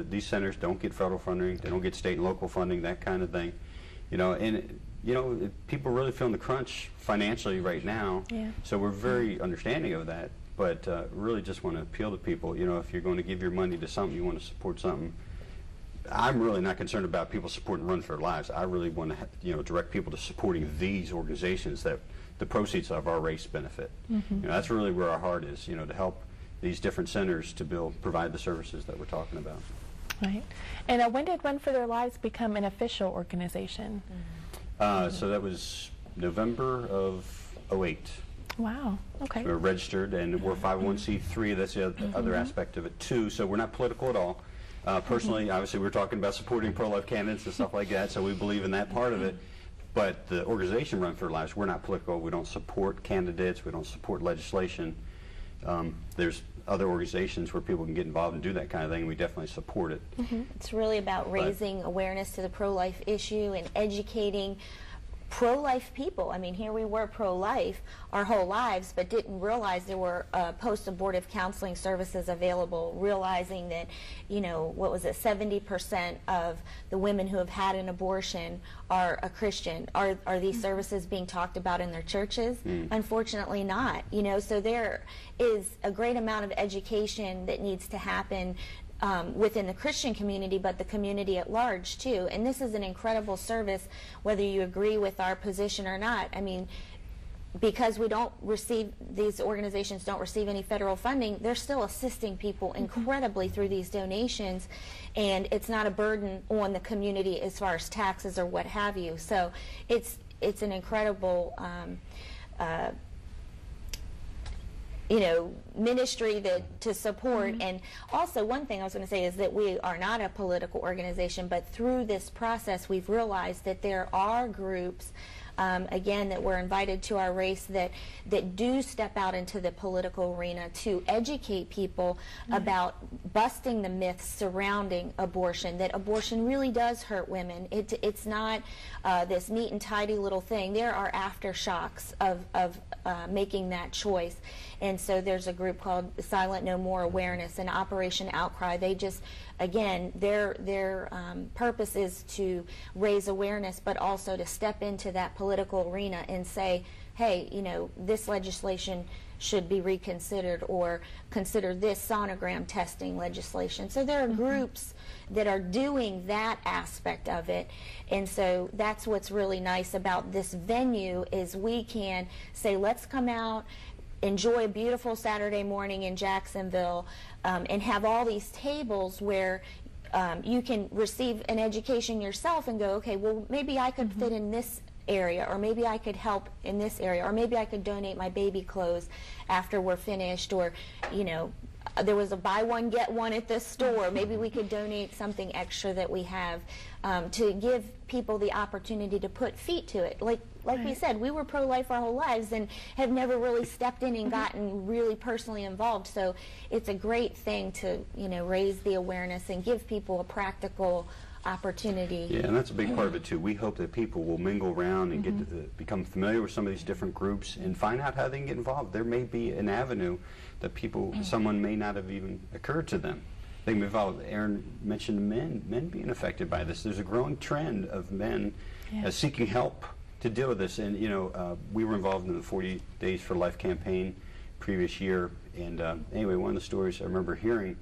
These centers don't get federal funding, they don't get state and local funding, that kind of thing. You know, and people really feeling the crunch financially right now. Yeah. So we're very understanding of that, but really just want to appeal to people. You know, if you're going to give your money to something, you want to support something. I'm really not concerned about people supporting Run for Their Lives. I really want to, direct people to supporting these organizations that the proceeds of our race benefit. That's really where our heart is. To help these different centers to provide the services that we're talking about. Right. And when did Run for Their Lives become an official organization? So that was November of '08. Wow. Okay. So we're registered, and we're 501c3. That's the other aspect of it too. So we're not political at all. Personally, obviously, we're talking about supporting pro-life candidates and stuff like that. So we believe in that part of it. But the organization Run for Their Lives, we're not political. We don't support candidates. We don't support legislation. There's other organizations where people can get involved and do that kind of thing. We definitely support it. It's really about raising awareness to the pro-life issue and educating pro-life people. I mean, here we were pro-life our whole lives, but didn't realize there were post-abortive counseling services available, realizing that, what was it, 70% of the women who have had an abortion are a Christian. Are these services being talked about in their churches? Unfortunately not. So there is a great amount of education that needs to happen within the Christian community, but the community at large too. And this is an incredible service, whether you agree with our position or not. I mean, because these organizations don't receive any federal funding, they're still assisting people incredibly through these donations, and it's not a burden on the community as far as taxes or what have you. So it's an incredible ministry to support. And also, one thing I was going to say is that we are not a political organization, but through this process we've realized that there are groups again, that were invited to our race that do step out into the political arena to educate people about busting the myths surrounding abortion, that abortion really does hurt women. It's not this neat and tidy little thing. There are aftershocks of making that choice. And so there's a group called Silent No More Awareness and Operation Outcry. They just, again, their purpose is to raise awareness, but also to step into that political arena and say, hey, this legislation should be reconsidered, or consider this sonogram testing legislation. So there are groups that are doing that aspect of it, and so that's what's really nice about this venue is we can say, let's come out, enjoy a beautiful Saturday morning in Jacksonville, and have all these tables where you can receive an education yourself and go, okay, well, maybe I could fit in this area, or maybe I could help in this area, or maybe I could donate my baby clothes after we're finished, or there was a buy one get one at the store, maybe we could donate something extra that we have, to give people the opportunity to put feet to it. Like we said, we were pro-life our whole lives and have never really stepped in and gotten really personally involved. So it's a great thing to raise the awareness and give people a practical opportunity. Yeah, and that's a big part of it too. We hope that people will mingle around and get to become familiar with some of these different groups and find out how they can get involved. There may be an avenue that someone may not have even occurred to them. They can be involved. Aaron mentioned men being affected by this. There's a growing trend of men seeking help to deal with this. And we were involved in the 40 Days for Life campaign previous year. And anyway, one of the stories I remember hearing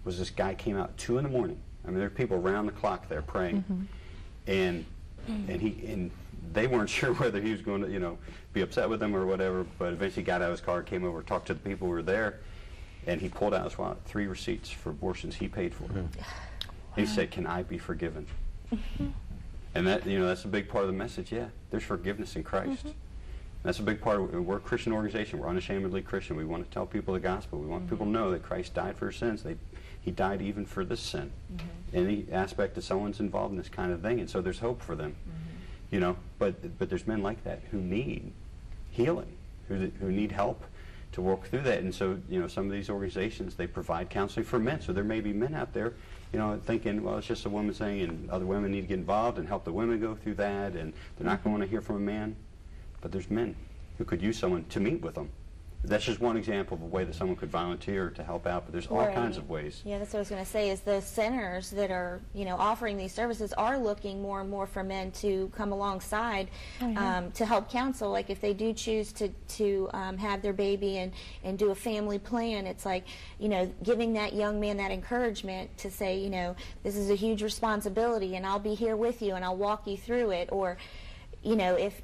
was this guy came out 2 in the morning. I mean, there are people around the clock there praying, and they weren't sure whether he was going to, be upset with them or whatever. But eventually, got out of his car, came over, talked to the people who were there, and he pulled out his wallet 3 receipts for abortions he paid for. He said, "Can I be forgiven?" And that, that's a big part of the message. Yeah, there's forgiveness in Christ. That's a big part of it. We're a Christian organization. We're unashamedly Christian. We want to tell people the gospel. We want people to know that Christ died for their sins. He died even for this sin. Any aspect that someone's involved in this kind of thing, and so there's hope for them. But there's men like that who need healing, who need help to work through that. And so some of these organizations, they provide counseling for men. So there may be men out there thinking, well, it's just a woman thing, and other women need to get involved and help the women go through that, and they're not going to hear from a man. But there's men who could use someone to meet with them that's just one example of a way that someone could volunteer to help out, but there's all kinds of ways. Yeah, that's what I was going to say, is the centers that are, offering these services are looking more and more for men to come alongside to help counsel. Like if they do choose to have their baby and do a family plan, it's like, giving that young man that encouragement to say, this is a huge responsibility and I'll be here with you and I'll walk you through it. Or, if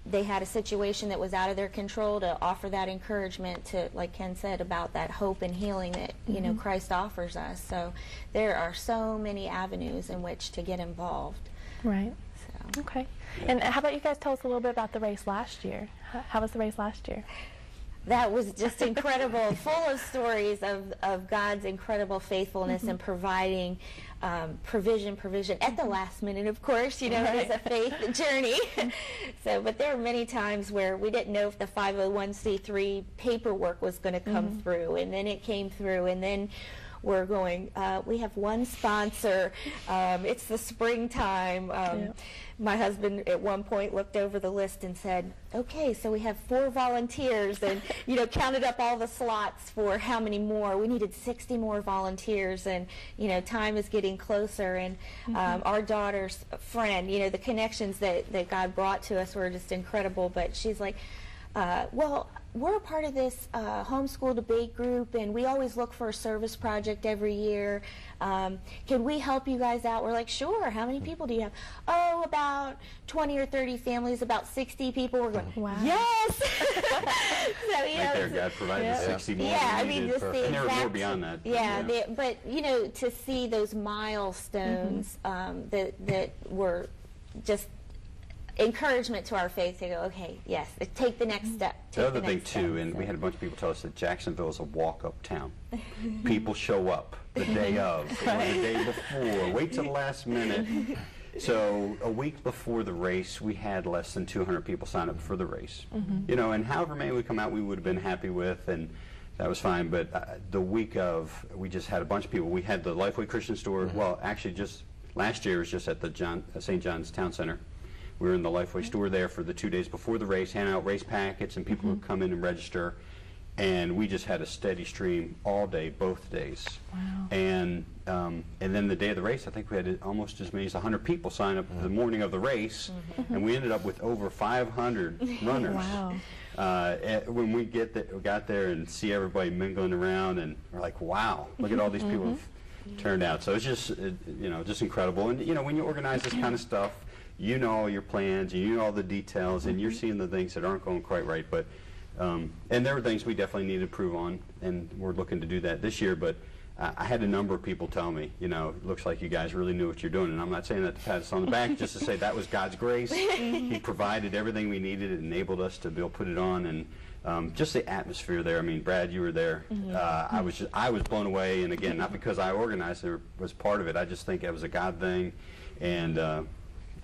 they had a situation that was out of their control, to offer that encouragement to, like Ken said, about that hope and healing that, Christ offers us. So there are so many avenues in which to get involved. Right. So. Okay. And how about you guys tell us a little bit about the race last year? How was the race last year? That was just incredible, full of stories of God's incredible faithfulness and providing provision at the last minute, of course. It is a faith journey. But there are many times where we didn't know if the 501c3 paperwork was going to come through, and then it came through, and then we're going, we have one sponsor, it's the springtime. My husband at one point looked over the list and said, okay, so we have 4 volunteers, and counted up all the slots for how many more. We needed 60 more volunteers, and time is getting closer, and our daughter's friend, the connections that God brought to us were just incredible. But she's like, well, we're a part of this homeschool debate group, and we always look for a service project every year. Can we help you guys out? We're like, sure. How many people do you have? Oh, about 20 or 30 families, about 60 people. We're going, wow. Yes! So, right there, God provided 60 more. Yeah, I mean, just the and there were more beyond that. Yeah, but to see those milestones that were just encouragement to our faith to go, okay, yes, take the next step. The other thing too, and we had a bunch of people tell us that Jacksonville is a walk-up town. People show up the day of, or the day before, wait till the last minute. So a week before the race, we had less than 200 people sign up for the race. And however many would come out, we would have been happy with, and that was fine. But the week of, we just had a bunch of people. We had the Lifeway Christian store. Well, actually, just last year it was just at the St. John's Town Center. We were in the Lifeway store there for the 2 days before the race, handing out race packets, and people would come in and register. And we just had a steady stream all day, both days. Wow. And then the day of the race, I think we had almost as many as 100 people sign up the morning of the race, and we ended up with over 500 runners. Wow. When we got there and see everybody mingling around, and we're like, wow, look at all these people have turned out. So it's just, just incredible. And when you organize this kind of stuff, you know all your plans, you know all the details, and you're seeing the things that aren't going quite right. But and there were things we definitely need to improve on, and we're looking to do that this year. But I had a number of people tell me, it looks like you guys really knew what you're doing. And I'm not saying that to pat us on the back, just to say that was God's grace. He provided everything we needed. It enabled us to be able to put it on. And just the atmosphere there. I mean, Brad, you were there. I was blown away. And again, not because I organized it, was part of it. I just think it was a God thing. And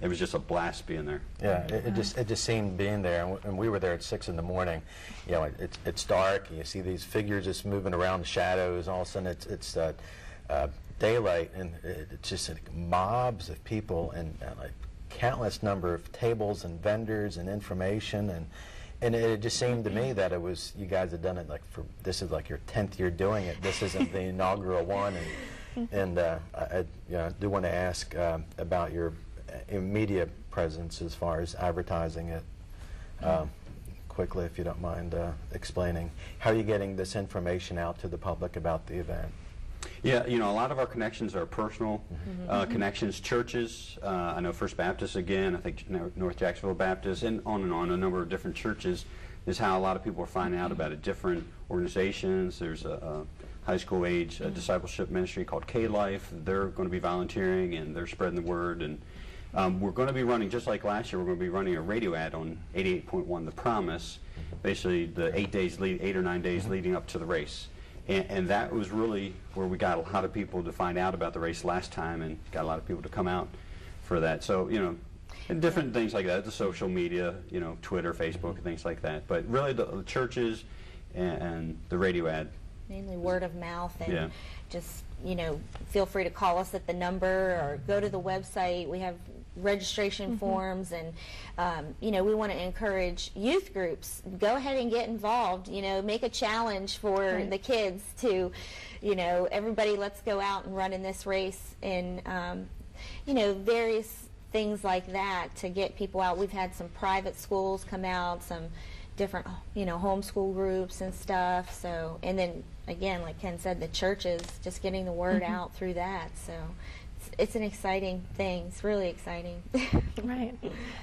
it was just a blast being there. Yeah, it just seemed being there, and we were there at 6 in the morning. It's dark, and you see these figures just moving around, shadows. All of a sudden, it's daylight, and it's just like mobs of people, and like countless number of tables and vendors and information, and it just seemed to me that it was, you guys had done it this is like your 10th year doing it. This isn't the inaugural one, and I do want to ask about your media presence as far as advertising it. Quickly, if you don't mind explaining. How are you getting this information out to the public about the event? Yeah, a lot of our connections are personal connections, churches. I know First Baptist again, I think North Jacksonville Baptist, and on, a number of different churches is how a lot of people are finding out about it. Different organizations. There's a high school age discipleship ministry called K-Life. They're going to be volunteering, and they're spreading the word. And we're going to be running, just like last year, we're going to be running a radio ad on 88.1 The Promise, basically the 8 or 9 days leading up to the race. And that was really where we got a lot of people to find out about the race last time, and got a lot of people to come out for that. So, and different things like that, the social media, Twitter, Facebook, and things like that. But really the churches and the radio ad. Mainly word of mouth, and just, feel free to call us at the number or go to the website. We have registration forms, and you know, we want to encourage youth groups, go ahead and get involved, you know, make a challenge for the kids to, you know, everybody, let's go out and run in this race, and you know, various things like that to get people out. We've had some private schools come out, some different, you know, homeschool groups and stuff. So, and then again, like Ken said, the churches, just getting the word out through that. So it's an exciting thing. It's really exciting. Right.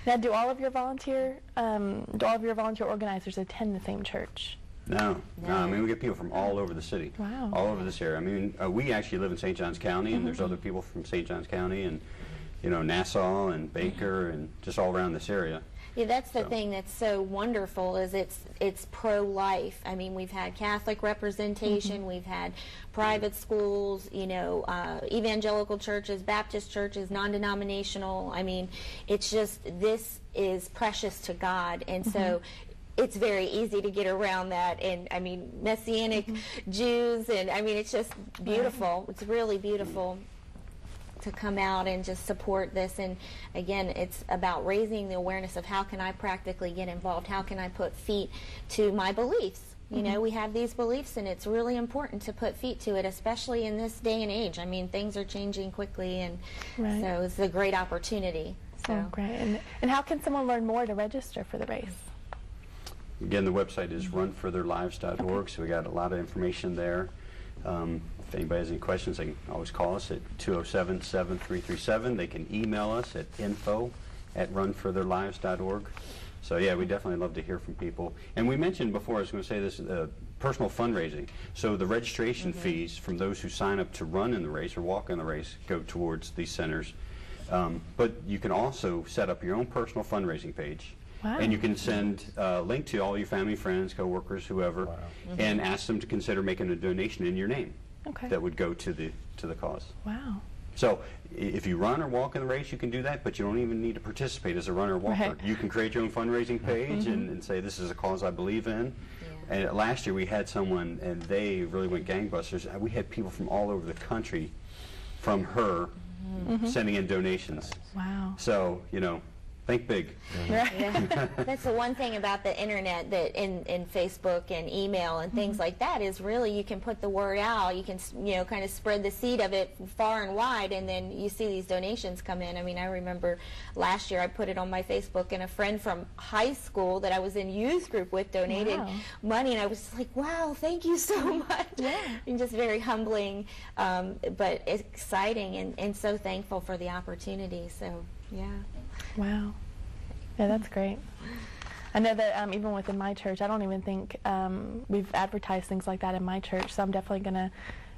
Now, do all of your volunteer organizers attend the same church? No. I mean, we get people from all over the city. Wow. All over this area. I mean, we actually live in St. Johns County, and there's other people from St. Johns County, and you know, Nassau and Baker, and just all around this area. Yeah, that's the thing that's so wonderful, is it's pro-life. I mean, we've had Catholic representation, we've had private schools, you know, evangelical churches, Baptist churches, non-denominational. I mean, it's just, this is precious to God, and so it's very easy to get around that. And I mean, Messianic Jews, and I mean, it's just beautiful. It's really beautiful to come out and just support this. And again, it's about raising the awareness of how can I practically get involved, how can I put feet to my beliefs. You know, we have these beliefs, and it's really important to put feet to it, especially in this day and age. I mean, things are changing quickly, and so it's a great opportunity. So. Oh, great. And how can someone learn more to register for the race? Again, the website is runfortheirlives.org, so we got a lot of information there. If anybody has any questions, they can always call us at 207-7337. They can email us at info@runfortheirlives.org. So yeah, we definitely love to hear from people. And we mentioned before, I was going to say this, personal fundraising. So the registration fees from those who sign up to run in the race or walk in the race go towards these centers. But you can also set up your own personal fundraising page. Wow. And you can send a link to all your family, friends, coworkers, whoever, and ask them to consider making a donation in your name that would go to the cause. Wow. So if you run or walk in the race, you can do that, but you don't even need to participate as a runner or walker. Right. You can create your own fundraising page and say, this is a cause I believe in. And last year we had someone, and they really went gangbusters. We had people from all over the country from her sending in donations. Wow. So, you know, think big. Yeah. That's the one thing about the internet, that in Facebook and email and things like that, is really you can put the word out. You can, you know, kind of spread the seed of it far and wide, and then you see these donations come in. I mean, I remember last year I put it on my Facebook, and a friend from high school that I was in youth group with donated money, and I was just like, wow, thank you so much. And just very humbling, but exciting, and so thankful for the opportunity. So, yeah. Wow. Yeah, that's great. I know that even within my church, I don't even think we've advertised things like that in my church, so I'm definitely going to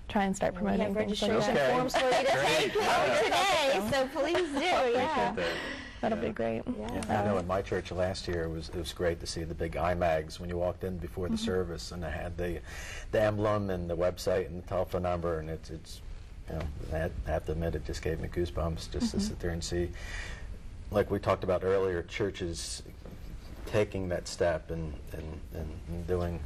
try and start promoting things like registration that. forms for you to take today, so please do. Yeah. That'll be great. I know in my church last year, it was great to see the big IMAGs when you walked in before the service, and they had the emblem and the website and the telephone number, and it's you know, I have to admit, it just gave me goosebumps just to sit there and see, like we talked about earlier, churches taking that step and doing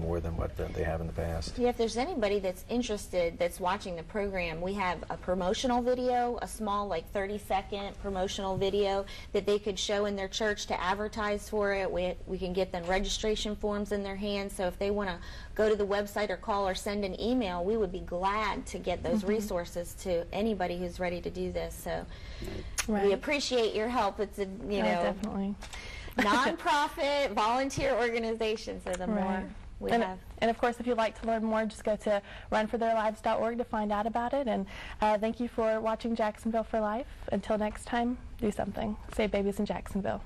more than what they have in the past. Yeah, if there's anybody that's interested, that's watching the program, we have a promotional video, a small, like 30-second promotional video that they could show in their church to advertise for it. We can get them registration forms in their hands, so if they want to go to the website or call or send an email, we would be glad to get those resources to anybody who's ready to do this. So we appreciate your help. It's a, you know, definitely. non-profit volunteer organization, so the more we have. And of course, if you'd like to learn more, just go to runfortheirlives.org to find out about it. And thank you for watching Jacksonville for Life. Until next time, do something. Save babies in Jacksonville.